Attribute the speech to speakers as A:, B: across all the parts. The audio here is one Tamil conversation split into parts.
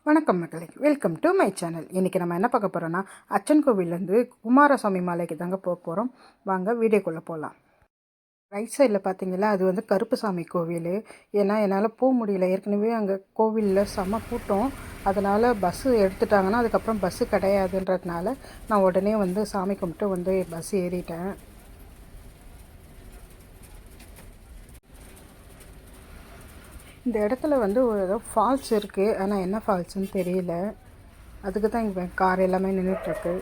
A: வணக்கம் மக்களே, வெல்கம் டு மை சேனல். இன்றைக்கி நம்ம என்ன பார்க்க போகிறோன்னா, அச்சன் கோவிலேருந்து குமாரசாமி மலைக்கு தாங்க போக போகிறோம். வாங்க வீடியோக்குள்ளே போகலாம். ரைட் சைடில் பார்த்தீங்களா, அது வந்து கருப்புசாமி கோவில். ஏன்னா என்னால் போக முடியல, ஏற்கனவே அங்கே கோவிலில் செம்ம கூட்டம். அதனால் பஸ்ஸு எடுத்துட்டாங்கன்னா அதுக்கப்புறம் பஸ்ஸு கிடையாதுன்றதுனால நான் உடனே வந்து சாமி கும்பிட்டு வந்து பஸ் ஏறிட்டேன். இந்த இடத்துல வந்து ஒரு ஏதோ ஃபால்ஸ் இருக்குது, ஆனால் என்ன ஃபால்ஸ்னு தெரியல. அதுக்கு தான் இங்கே கார் எல்லாமே நின்றுட்டுருக்கு.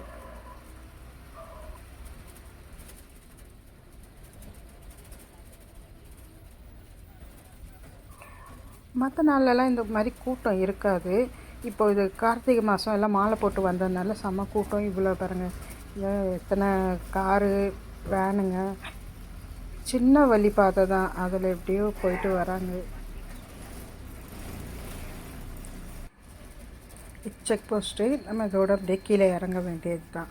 A: மற்ற நாள்லலாம் இந்த மாதிரி கூட்டம் இருக்காது. இப்போ இது கார்த்திகை மாதம் எல்லாம் மாலை போட்டு வந்ததுனால செம்ம கூட்டம். இவ்வளோ பாருங்கள், எத்தனை காரு, வேனுங்க. சின்ன வழி பாதை தான், அதில் எப்படியோ போயிட்டு வராங்க. செக் போஸ்ட்டு, நம்ம இதோட அப்படியே கீழே இறங்க வேண்டியது தான்.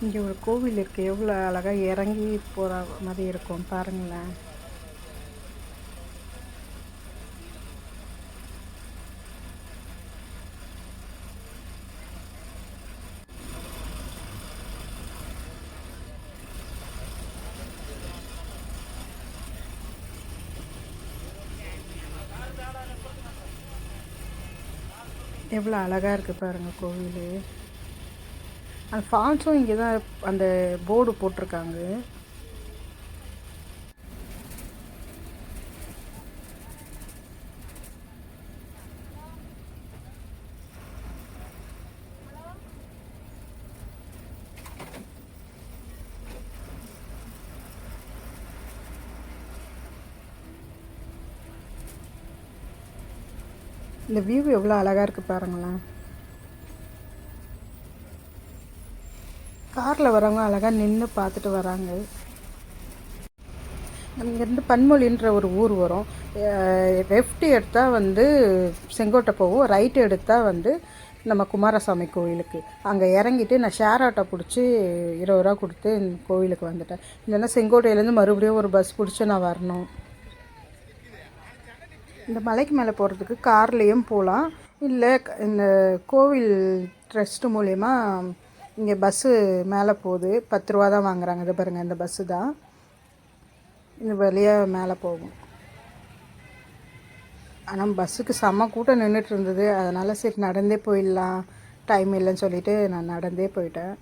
A: இங்கே ஒரு கோவில் இருக்குது, எவ்வளோ அழகாக இறங்கி போகிற மாதிரி இருக்கும் பாருங்களேன். எவ்வளோ அழகாக இருக்குது பாருங்கள் கோவில். அந்த ஃபால்ஸும் இங்கே தான் அந்த போர்டு போட்டிருக்காங்க. இந்த வியூ எவ்வளோ அழகாக இருக்குது பாருங்களேன். காரில் வரவங்க அழகாக நின்று பார்த்துட்டு வராங்க. இங்கேருந்து பன்மொழின்ற ஒரு ஊர் வரும். லெஃப்ட் எடுத்தால் வந்து செங்கோட்டை போகும், ரைட்டு எடுத்தால் வந்து நம்ம குமாரசாமி கோயிலுக்கு. அங்கே இறங்கிட்டு நான் ஷேர் ஆட்டோ பிடிச்சி 20 ரூபா கொடுத்து கோயிலுக்கு வந்துட்டேன். இல்லைன்னா செங்கோட்டையிலேருந்து மறுபடியும் ஒரு பஸ் பிடிச்சி நான் வரணும். இந்த மலைக்கு மேலே போகிறதுக்கு கார்லேயும் போகலாம், இல்லை இந்த கோவில் ட்ரஸ்ட்டு மூலயமா இங்கே பஸ்ஸு மேலே போகுது. 10 ரூபா தான் வாங்குறாங்க. இது பாருங்கள், இந்த பஸ்ஸு தான் இந்த வழியாக மேலே போகும். ஆனால் பஸ்ஸுக்கு செம்ம கூட்டம் நின்றுட்டு இருந்தது. அதனால் சரி நடந்தே போயிடலாம், டைம் இல்லைன்னு சொல்லிவிட்டு நான் நடந்தே போயிட்டேன்.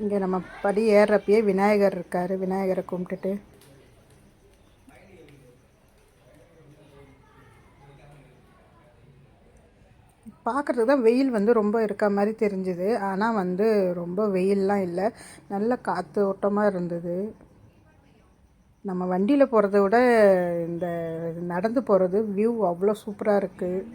A: இங்கே நம்ம படி ஏறுறப்பயே விநாயகர் இருக்கார். விநாயகரை கும்பிட்டுட்டு பார்க்குறதுக்கு தான் வெயில் வந்து ரொம்ப இருக்க மாதிரி தெரிஞ்சுது. ஆனால் வந்து ரொம்ப வெயிலெலாம் இல்லை, நல்ல காற்று ஓட்டமாக இருந்தது. நம்ம வண்டியில் போகிறத விட இந்த நடந்து போகிறது வியூ அவ்வளோ சூப்பராக இருக்குது.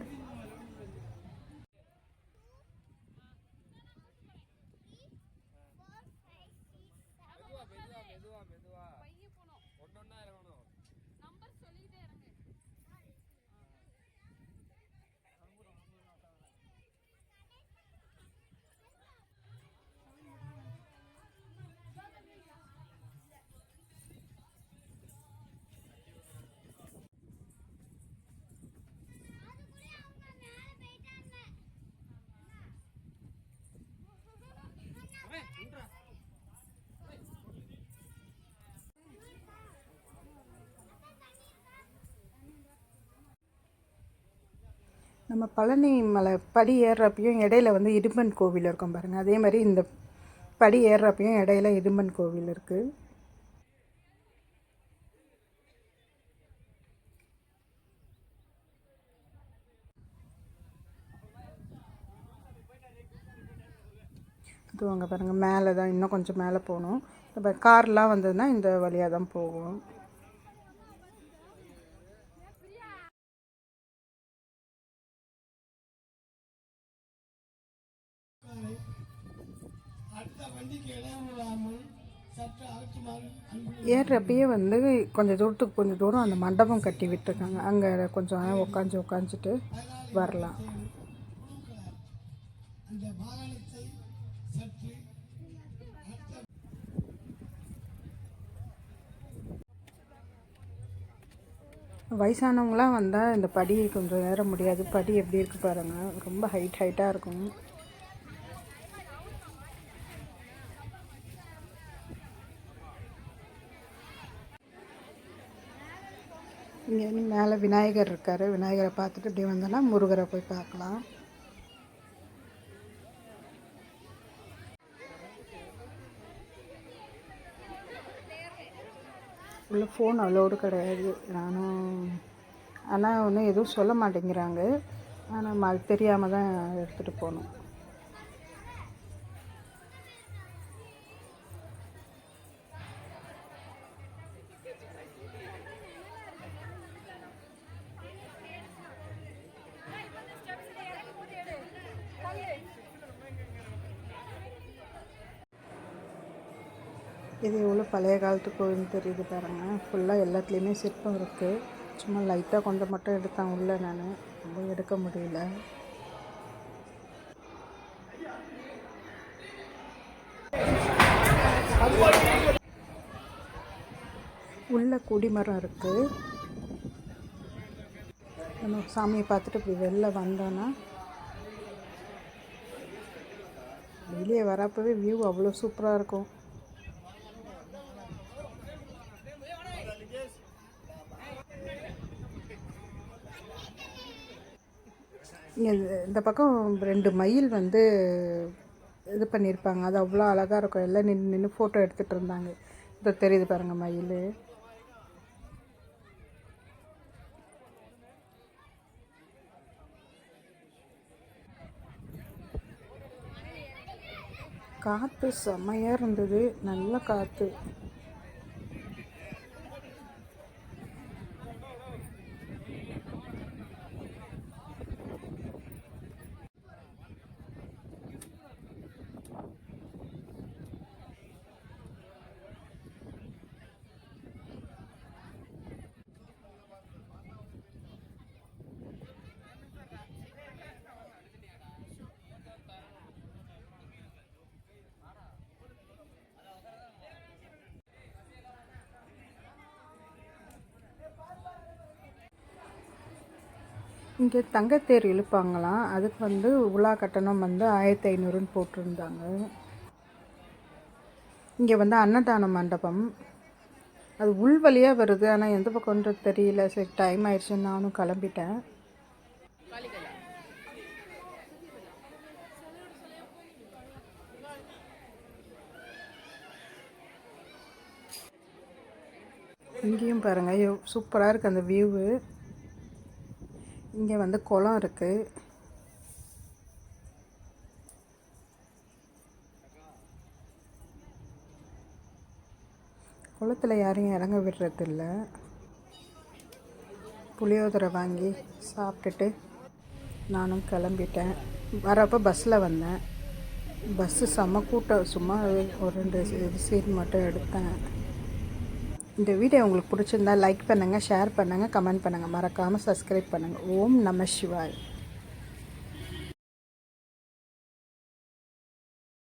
A: நம்ம பழனி மலை படி ஏறுறப்பையும் இடையில வந்து இடும்பன் கோவில் இருக்கும் பாருங்கள். அதே மாதிரி இந்த படி ஏறுறப்பையும் இடையில இடும்பன் கோவில் இருக்குது. அது அங்கே பாருங்கள், மேலே தான், இன்னும் கொஞ்சம் மேலே போகணும். இப்போ கார்லாம் வந்ததுன்னா இந்த வழியாக தான் போகும். அடுத்த வண்டிக்கு இடம் விடாமல் ஏறுறப்பயே வந்து கொஞ்சம் தூரம் அந்த மண்டபம் கட்டி விட்டுருக்காங்க. அங்கே கொஞ்சம் நேரம் உட்காந்துட்டு வரலாம். வயசானவங்களாம் வந்தால் இந்த படி கொஞ்சம் ஏற முடியாது. படி எப்படி இருக்குது பாருங்கள், ரொம்ப ஹைட்டாக இருக்கும். இங்கே மேலே விநாயகர் இருக்கார். விநாயகரை பார்த்துட்டு இப்படி வந்தோன்னா முருகரை போய் பார்க்கலாம். உள்ள ஃபோன் அலோடு கிடையாது. ஆனால் ஒன்றும் எதுவும் சொல்ல மாட்டேங்கிறாங்க. ஆனால் அது தெரியாமல் தான் எடுத்துகிட்டு போகணும். இது எவ்வளோ பழைய காலத்து கோவில் தெரியுது பாருங்கள். ஃபுல்லாக எல்லாத்துலேயுமே சிற்பம் இருக்குது. சும்மா லைட்டாக கொஞ்சம் மட்டும் எடுத்தேன் உள்ளே. நான் ரொம்ப எடுக்க முடியல. உள்ள கொடிமரம் இருக்குது. நம்ம சாமியை பார்த்துட்டு இப்படி வெளில வந்தோன்னா வெளியே வரப்பவே வியூ அவ்வளோ சூப்பராக இருக்கும். இந்த பக்கம் 2 மயில் வந்து இது பண்ணியிருப்பாங்க. அது அவ்வளோ அழகாக இருக்கும். எல்லாம் நின்று ஃபோட்டோ எடுத்துகிட்டு இருந்தாங்க. இதை தெரியுது பாருங்கள் மயில். காற்று செம்மையாக இருந்தது. நல்ல காற்று. இங்கே தங்கத்தேர் இழுப்பாங்களாம். அதுக்கு வந்து உலா கட்டணம் வந்து 1500ன்னு போட்டிருந்தாங்க. இங்கே வந்து அன்னதான மண்டபம். அது உள் வழியாக வருது. ஆனால் எந்த பக்கம்ன்றது தெரியல. சரி, டைம் ஆயிடுச்சுன்னு நானும் கிளம்பிட்டேன். இங்கேயும் பாருங்கள் சூப்பராக இருக்குது அந்த வியூவு. இங்கே வந்து குளம் இருக்குது. குளத்தில் யாரையும் இறங்க விடுறதில்ல. புளியோதரை வாங்கி சாப்பிட்டுட்டு நானும் கிளம்பிட்டேன். வரப்போ பஸ்ஸில் வந்தேன். பஸ்ஸு செம்ம கூட்டம். சும்மா ஒரு 2 சீட் மட்டும் எடுத்தேன். இந்த வீடியோ உங்களுக்கு பிடிச்சிருந்தா லைக் பண்ணுங்கள், ஷேர் பண்ணுங்கள், கமெண்ட் பண்ணுங்கள். மறக்காமல் சப்ஸ்கிரைப் பண்ணுங்கள். ஓம் நம சிவாய்.